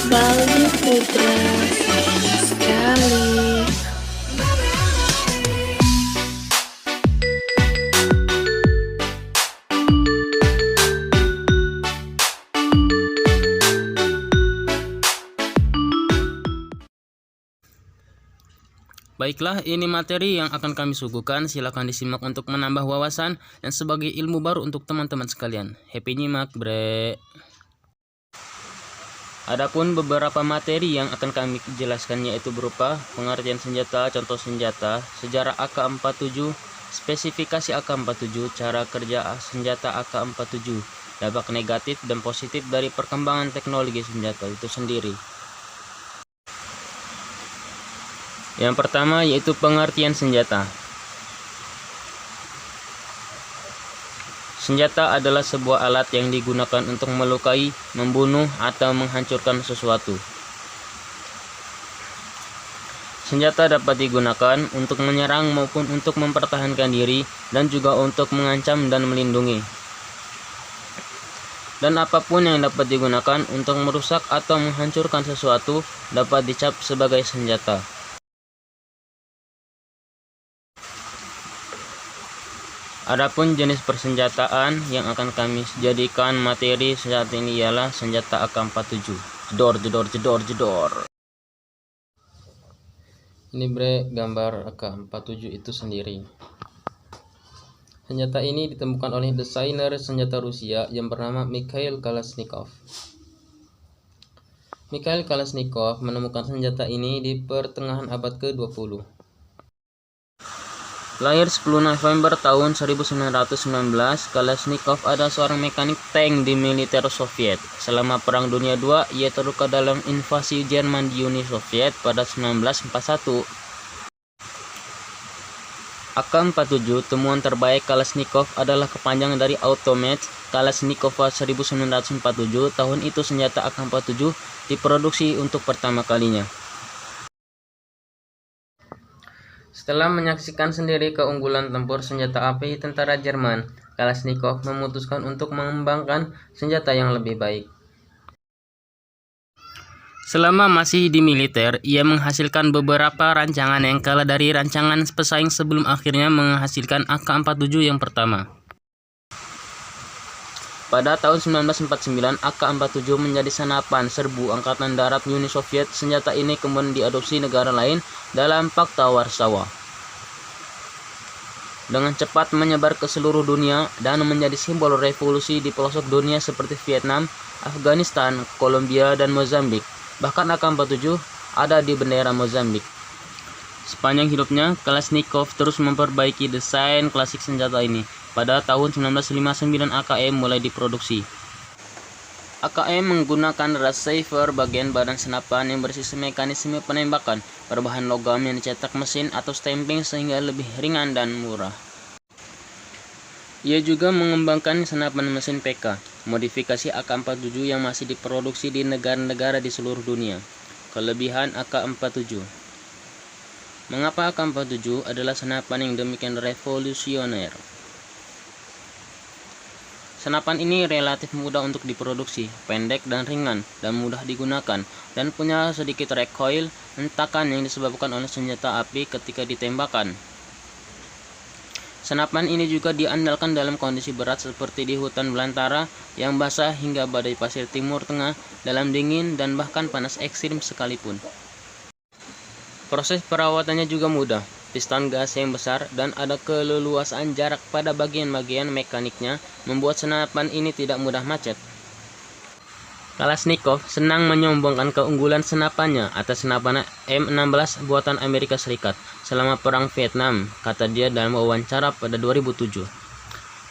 Valdi Putra, sayang sekali. Baiklah, ini materi yang akan kami suguhkan. Silakan disimak untuk menambah wawasan dan sebagai ilmu baru untuk teman-teman sekalian. Happy nyimak, bre. Adapun beberapa materi yang akan kami jelaskan yaitu berupa pengertian senjata, contoh senjata, sejarah AK-47, spesifikasi AK-47, cara kerja senjata AK-47, dampak negatif dan positif dari perkembangan teknologi senjata itu sendiri. Yang pertama yaitu pengertian senjata. Senjata adalah sebuah alat yang digunakan untuk melukai, membunuh, atau menghancurkan sesuatu. Senjata dapat digunakan untuk menyerang maupun untuk mempertahankan diri, dan juga untuk mengancam dan melindungi. Dan apapun yang dapat digunakan untuk merusak atau menghancurkan sesuatu dapat dicap sebagai senjata. Adapun jenis persenjataan yang akan kami jadikan materi saat ini ialah senjata AK-47. Jedor, jedor, jedor, jedor. Ini bre gambar AK-47 itu sendiri. Senjata ini ditemukan oleh desainer senjata Rusia yang bernama Mikhail Kalashnikov. Mikhail Kalashnikov menemukan senjata ini di pertengahan abad ke-20. Lahir 10 November tahun 1919, Kalashnikov adalah seorang mekanik tank di militer Soviet. Selama Perang Dunia II, ia terluka dalam invasi Jerman di Uni Soviet pada 1941. AK-47, temuan terbaik Kalashnikov, adalah kepanjangan dari Automat Kalashnikov 1947. Tahun itu senjata AK-47 diproduksi untuk pertama kalinya. Setelah menyaksikan sendiri keunggulan tempur senjata api tentara Jerman, Kalashnikov memutuskan untuk mengembangkan senjata yang lebih baik. Selama masih di militer, ia menghasilkan beberapa rancangan yang kalah dari rancangan pesaing sebelum akhirnya menghasilkan AK-47 yang pertama. Pada tahun 1949, AK-47 menjadi senapan serbu Angkatan Darat Uni Soviet. Senjata ini kemudian diadopsi negara lain dalam Pakta Warsawa. Dengan cepat menyebar ke seluruh dunia dan menjadi simbol revolusi di pelosok dunia seperti Vietnam, Afghanistan, Kolombia, dan Mozambik. Bahkan AK-47 ada di bendera Mozambik. Sepanjang hidupnya, Kalashnikov terus memperbaiki desain klasik senjata ini. Pada tahun 1959 AKM mulai diproduksi. AKM menggunakan receiver bagian badan senapan yang bersistem mekanisme penembakan berbahan logam yang dicetak mesin atau stamping sehingga lebih ringan dan murah. Ia juga mengembangkan senapan mesin PK, modifikasi AK-47 yang masih diproduksi di negara-negara di seluruh dunia. Kelebihan AK-47. Mengapa AK-47 adalah senapan yang demikian revolusioner? Senapan ini relatif mudah untuk diproduksi, pendek dan ringan, dan mudah digunakan, dan punya sedikit recoil, hentakan yang disebabkan oleh senjata api ketika ditembakkan. Senapan ini juga diandalkan dalam kondisi berat seperti di hutan belantara yang basah hingga badai pasir Timur Tengah, dalam dingin dan bahkan panas ekstrim sekalipun. Proses perawatannya juga mudah. Piston gas yang besar dan ada keleluasaan jarak pada bagian-bagian mekaniknya membuat senapan ini tidak mudah macet. Kalashnikov senang menyombongkan keunggulan senapannya atas senapan M16 buatan Amerika Serikat selama Perang Vietnam, kata dia dalam wawancara pada 2007.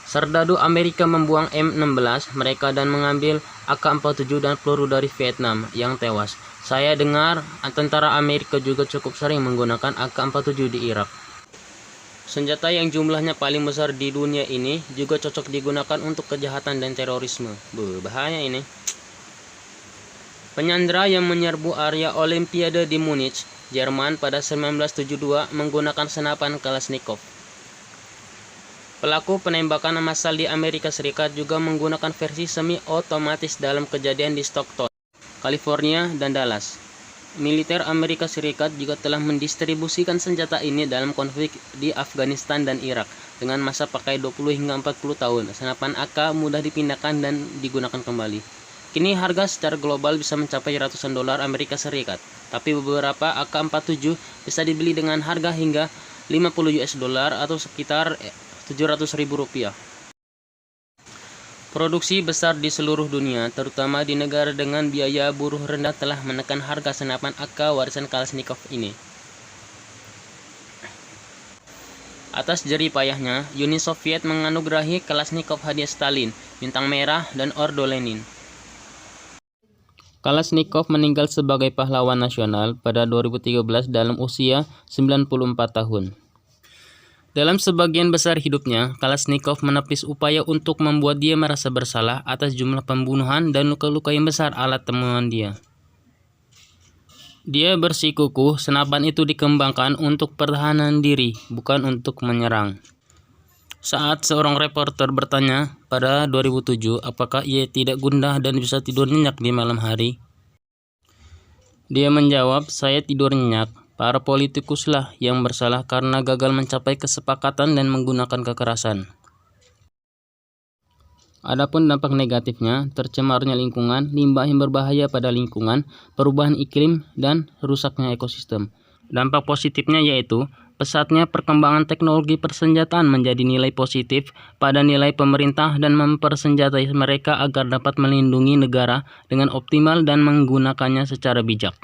Serdadu Amerika membuang M16 mereka dan mengambil AK-47 dan peluru dari Vietnam yang tewas. Saya dengar tentara Amerika juga cukup sering menggunakan AK-47 di Irak. Senjata yang jumlahnya paling besar di dunia ini juga cocok digunakan untuk kejahatan dan terorisme. Bahaya ini. Penyandra yang menyerbu area Olimpiade di Munich, Jerman pada 1972 menggunakan senapan Kalashnikov. Pelaku penembakan massal di Amerika Serikat juga menggunakan versi semi-otomatis dalam kejadian di Stockton, California, dan Dallas. Militer Amerika Serikat juga telah mendistribusikan senjata ini dalam konflik di Afghanistan dan Irak dengan masa pakai 20 hingga 40 tahun. Senapan AK mudah dipindahkan dan digunakan kembali. Kini harga secara global bisa mencapai ratusan dolar Amerika Serikat, tapi beberapa AK-47 bisa dibeli dengan harga hingga 50 US dollar atau sekitar 700.000 rupiah. Produksi besar di seluruh dunia, terutama di negara dengan biaya buruh rendah, telah menekan harga senapan AK warisan Kalashnikov ini. Atas jerih payahnya, Uni Soviet menganugerahi Kalashnikov hadiah Stalin, bintang merah, dan Ordo Lenin. Kalashnikov meninggal sebagai pahlawan nasional pada 2013 dalam usia 94 tahun. Dalam sebagian besar hidupnya, Kalashnikov menepis upaya untuk membuat dia merasa bersalah atas jumlah pembunuhan dan luka-luka yang besar alat temuan dia. Dia bersikukuh senapan itu dikembangkan untuk pertahanan diri, bukan untuk menyerang. Saat seorang reporter bertanya pada 2007 apakah ia tidak gundah dan bisa tidur nyenyak di malam hari, dia menjawab, "Saya tidur nyenyak. Para politikuslah yang bersalah karena gagal mencapai kesepakatan dan menggunakan kekerasan." Adapun dampak negatifnya, tercemarnya lingkungan, limbah yang berbahaya pada lingkungan, perubahan iklim, dan rusaknya ekosistem. Dampak positifnya yaitu pesatnya perkembangan teknologi persenjataan menjadi nilai positif pada nilai pemerintah dan mempersenjatai mereka agar dapat melindungi negara dengan optimal dan menggunakannya secara bijak.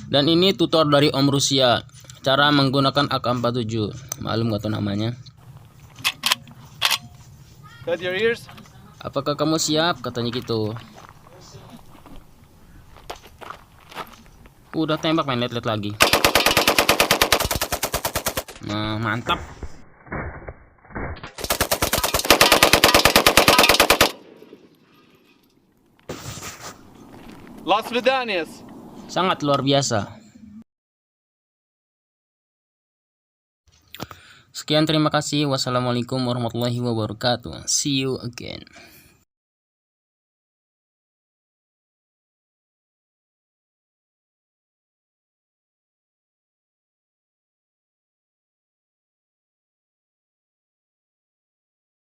Dan ini tutor dari Om Rusia, cara menggunakan AK-47. Malum gak tuh namanya? Cut your ears. Apakah kamu siap? Katanya gitu. Udah tembak, main lihat lagi. Nah, mantap. Las Vidanias. Sangat luar biasa. Sekian, terima kasih. Wassalamualaikum warahmatullahi wabarakatuh. See you again.